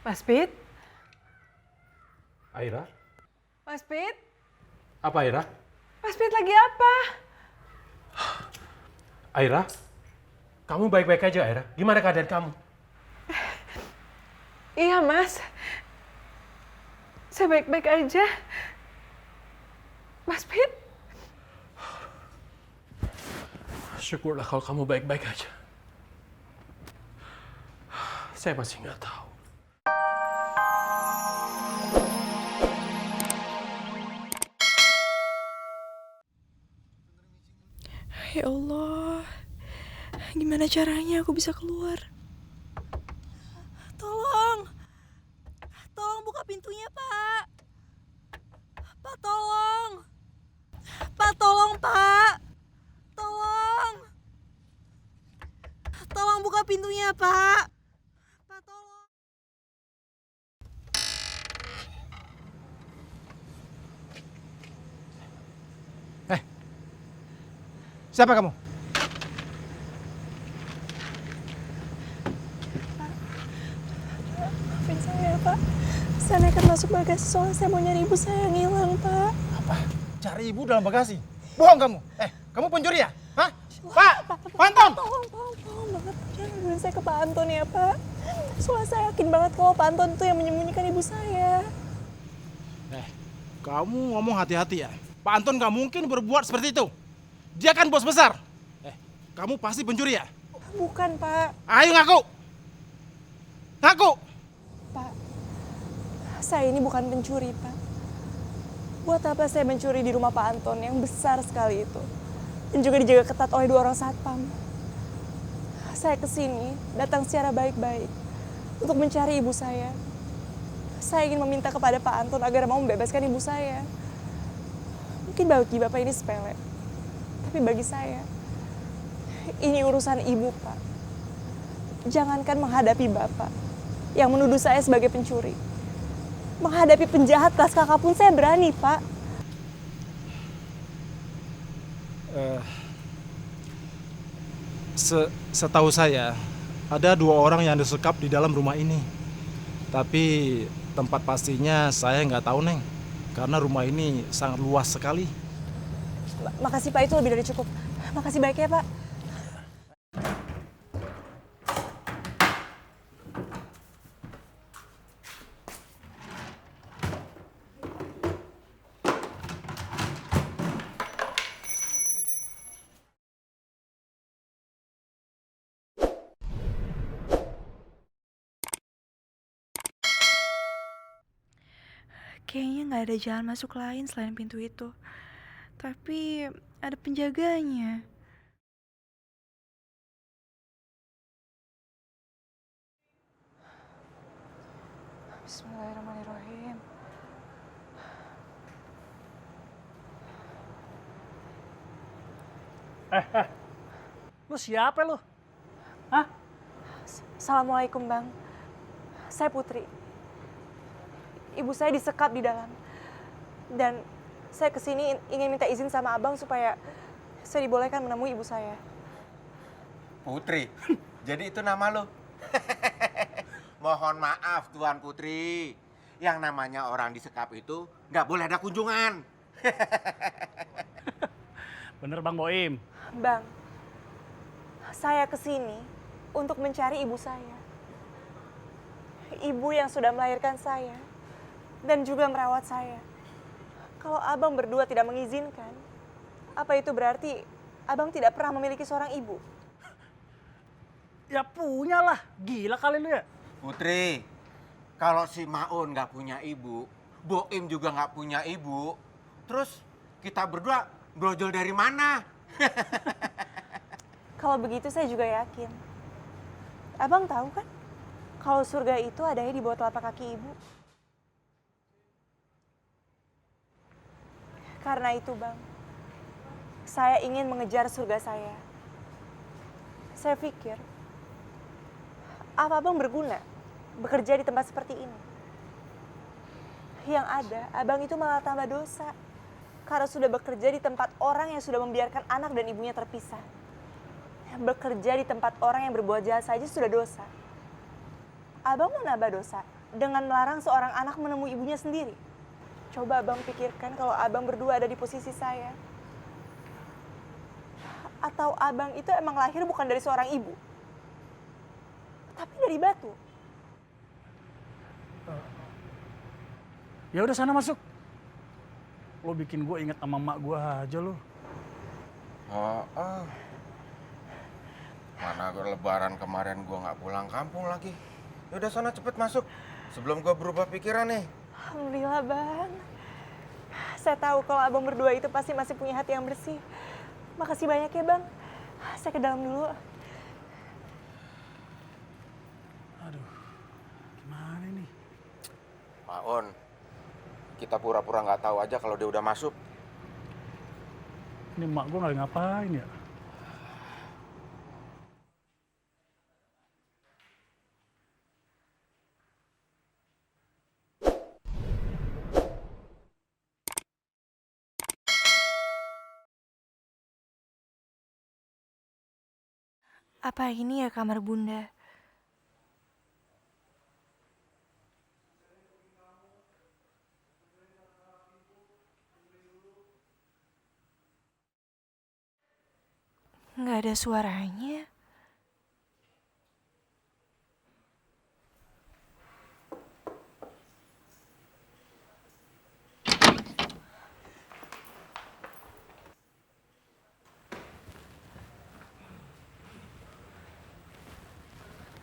Mas Pit? Aira? Mas Pit? Apa Aira? Mas Pit lagi apa? Aira? Kamu baik-baik aja Aira? Gimana keadaan kamu? Iya Mas. Saya baik-baik aja. Mas Pit? Syukurlah kalau kamu baik-baik aja. Saya masih nggak tahu. Ya Allah, gimana caranya aku bisa keluar? Tolong, tolong buka pintunya, Pak. Pak, tolong. Pak, tolong, Pak. Tolong. Tolong buka pintunya, Pak. Pak, tolong. Siapa kamu? Maafin saya, Pak. Saya nekat masuk bagasi soalnya saya mau nyari ibu saya yang hilang, Pak. Apa? Cari ibu dalam bagasi? Bohong kamu. Kamu pencuri ya? Hah? Pak! Pak Anton! Tolong banget. Jangan hubungin saya ke Pak Anton ya, Pak. Soalnya saya yakin banget kalau Pak Anton itu yang menyembunyikan ibu saya. Kamu ngomong hati-hati ya. Pak Anton gak mungkin berbuat seperti itu. Dia kan bos besar. Kamu pasti pencuri ya? Bukan, Pak. Ayo ngaku! Ngaku! Pak, saya ini bukan pencuri, Pak. Buat apa saya mencuri di rumah Pak Anton yang besar sekali itu? Dan juga dijaga ketat oleh 2 orang satpam. Saya kesini, datang secara baik-baik untuk mencari ibu saya. Saya ingin meminta kepada Pak Anton agar mau membebaskan ibu saya. Mungkin bagi Bapak ini sepele, tapi bagi saya, ini urusan ibu, Pak. Jangankan menghadapi Bapak yang menuduh saya sebagai pencuri. Menghadapi penjahat kelas kakak pun saya berani, Pak. Setahu saya, ada 2 orang yang disekap di dalam rumah ini. Tapi tempat pastinya saya nggak tahu, Neng. Karena rumah ini sangat luas sekali. Makasih, Pak, itu lebih dari cukup. Makasih baik ya, Pak. Kayaknya nggak ada jalan masuk lain selain pintu itu. Tapi ada penjaganya. Bismillahirrahmanirrahim. Lu siapa lu? Assalamualaikum, Bang. Saya Putri. Ibu saya disekap di dalam. Dan saya kesini ingin minta izin sama Abang supaya saya dibolehkan menemui ibu saya. Putri, jadi itu nama lo? Mohon maaf Tuan Putri, yang namanya orang disekap itu nggak boleh ada kunjungan. Bener Bang Boim. Bang, saya kesini untuk mencari ibu saya. Ibu yang sudah melahirkan saya dan juga merawat saya. Kalau Abang berdua tidak mengizinkan, apa itu berarti Abang tidak pernah memiliki seorang ibu? Ya punya lah, gila kali lu ya. Putri, kalau si Maun nggak punya ibu, Boim juga nggak punya ibu, terus kita berdua brojol dari mana? Kalau begitu saya juga yakin. Abang tahu kan, kalau surga itu adanya di bawah telapak kaki ibu. Karena itu, Bang, saya ingin mengejar surga saya. Saya pikir, apa Abang berguna bekerja di tempat seperti ini? Yang ada, Abang itu malah tambah dosa. Karena sudah bekerja di tempat orang yang sudah membiarkan anak dan ibunya terpisah. Bekerja di tempat orang yang berbuat jahat saja sudah dosa. Abang mau nambah dosa? dengan melarang seorang anak menemui ibunya sendiri. Coba abang pikirkan kalau abang berdua ada di posisi saya. Atau abang itu emang lahir bukan dari seorang ibu, tapi dari batu. Ya udah sana masuk. Lo bikin gue inget sama emak gue aja lo. Mana gue lebaran kemarin gue nggak pulang kampung lagi. Yaudah sana cepet masuk sebelum gue berubah pikiran nih. Alhamdulillah bang. Saya tahu kalau abang berdua itu pasti masih punya hati yang bersih. Makasih banyak ya bang. Saya ke dalam dulu. Aduh, gimana nih? Maun, kita pura-pura nggak tahu aja kalau dia udah masuk. Ini emak gue nggak ngapain ya? Apa ini ya kamar bunda? Nggak ada suaranya.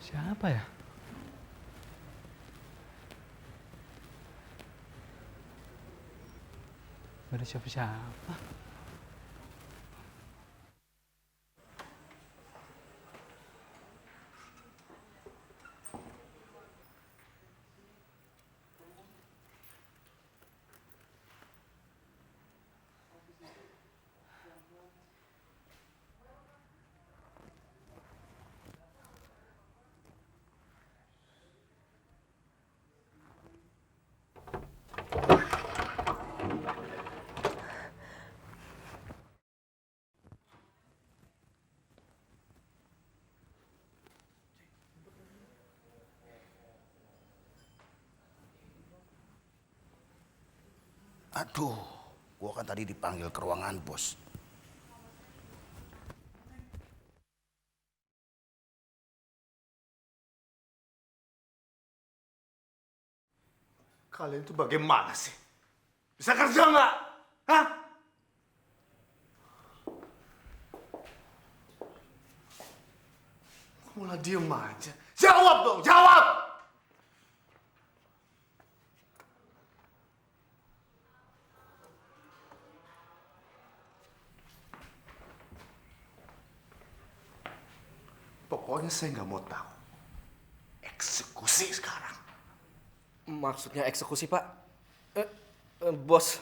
Siapa ya? Gak ada siapa-siapa. Aduh, gua kan tadi dipanggil ke ruangan bos. Kalian itu bagaimana sih? Bisa kerja nggak? Hah? Kok malah diem aja? Jawab dong, jawab! Pokoknya saya nggak mau tahu. Eksekusi sekarang. Maksudnya eksekusi, Pak? Bos.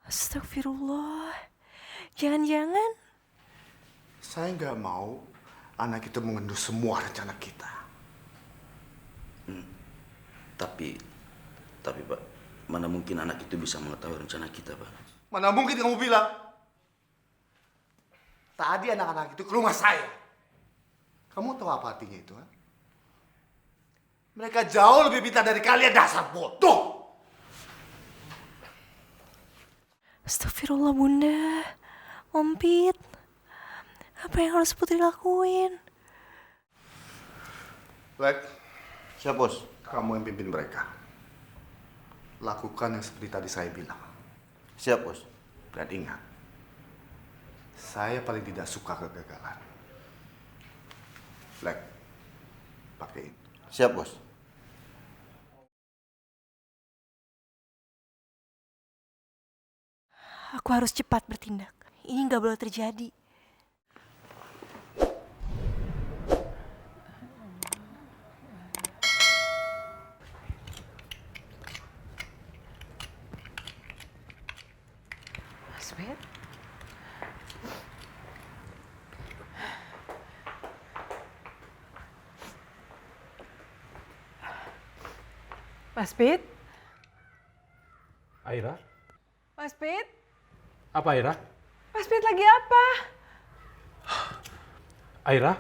Astagfirullah. Jangan-jangan. Saya nggak mau anak itu mengendus semua rencana kita. Tapi Pak, mana mungkin anak itu bisa mengetahui rencana kita, Pak? Mana mungkin kamu bilang? Tadi anak-anak itu ke rumah saya. Kamu tahu apa artinya itu? Ha? Mereka jauh lebih pintar dari kalian, dasar bodoh. Astagfirullah bunda. Om Pit. Apa yang harus Putri lakuin? Lek, Siap, bos. kamu yang pimpin mereka. Lakukan yang seperti tadi saya bilang. Siap, bos. Dan ingat, saya paling tidak suka kegagalan. Lek, pakai ini. Siap, bos. Aku harus cepat bertindak. Ini nggak boleh terjadi. Mas Pit? Mas Pit? Aira? Mas Pit? Apa Aira? Mas Pit lagi apa? Aira?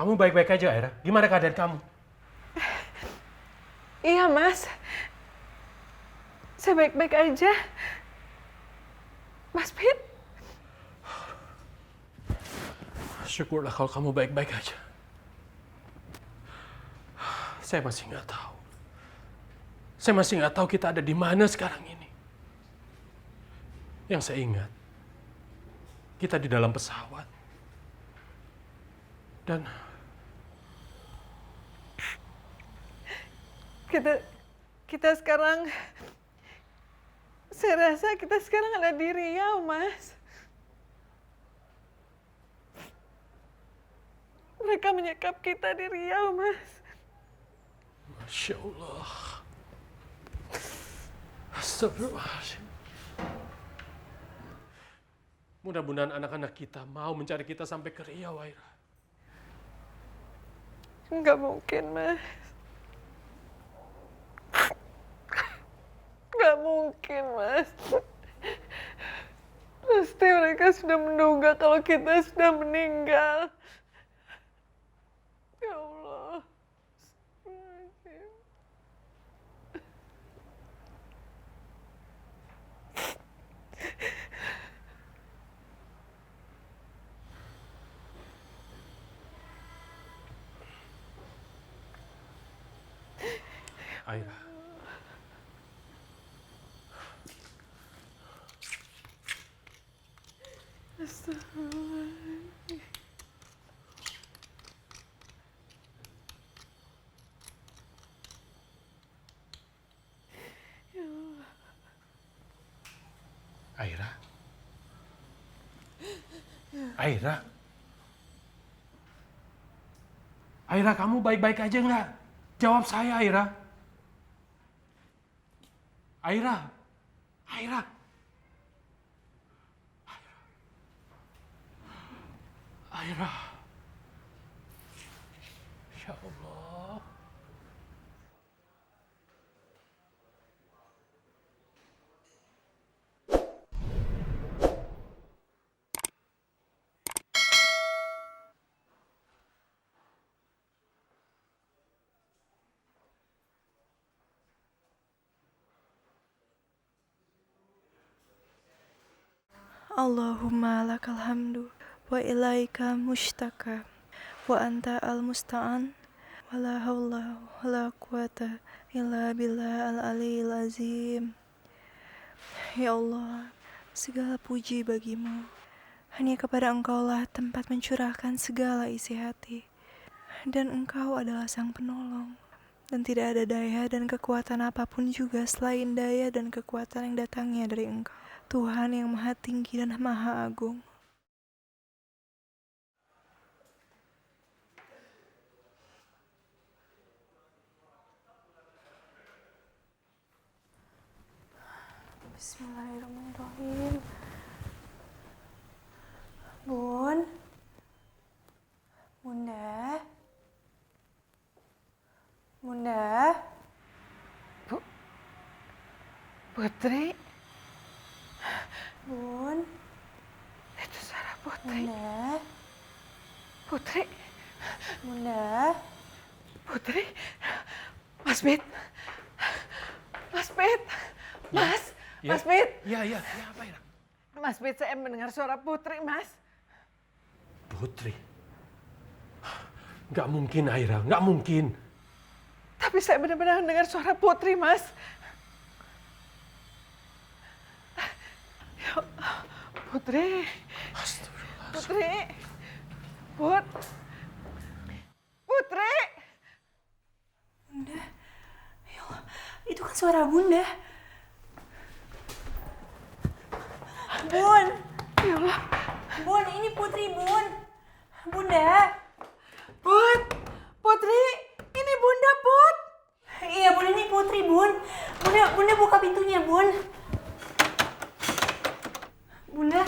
Kamu baik-baik aja, Aira? Gimana keadaan kamu? Iya, Mas. Saya baik-baik aja. Mas Pit? Syukurlah kalau kamu baik-baik aja. Saya masih nggak tahu. Saya masih nggak tahu kita ada di mana sekarang ini. Yang saya ingat, kita di dalam pesawat. Dan Kita sekarang, saya rasa kita sekarang ada di Riau, Mas. Mereka menyekap kita di Riau, Mas. Masya Allah. Astagfirullahaladzim. Mudah-mudahan anak-anak kita mau mencari kita sampai ke Riau, Aira. Nggak mungkin, Mas. Nggak mungkin, Mas. Pasti mereka sudah menduga kalau kita sudah meninggal. Ya Allah. Aira. Astagfirullahaladzim. Ya Allah. Aira. Aira. Aira, kamu baik-baik aja nggak? Jawab saya, Aira. Aira. Aira. Aira. Ya Allah. Allahumma lakal hamdu wa ilaika mushtaka wa anta al-musta'an wa la hawla wa la quwata illa billah al-aliyil azim. Ya Allah, segala puji bagimu. Hanya kepada Engkaulah tempat mencurahkan segala isi hati. Dan Engkau adalah sang penolong. Dan tidak ada daya dan kekuatan apapun juga selain daya dan kekuatan yang datangnya dari Engkau, Tuhan yang maha tinggi dan maha agung. Bismillahirrahmanirrahim. Bun. Bunda. Bunda. Putri? Bun. Itu suara Putri. Bunda. Putri? Bunda. Putri? Mas Pit? Mas Pit? Mas? Ya. Mas Pit? Ya, apa, Aira? Mas Pit, saya mendengar suara Putri, Mas. Putri? Nggak mungkin, Aira. Nggak mungkin. Tapi saya benar-benar mendengar suara Putri, Mas. Ya Allah, Putri. Putri. Putri. Bunda. Ya Allah, itu kan suara Bunda. Bun. Ya Allah. Bun, ini Putri, Bun. Bunda. Putri. Ini Bunda, Put. Iya, Bun, ini Putri, Bun. Bunda buka pintunya, Bun. Bunda.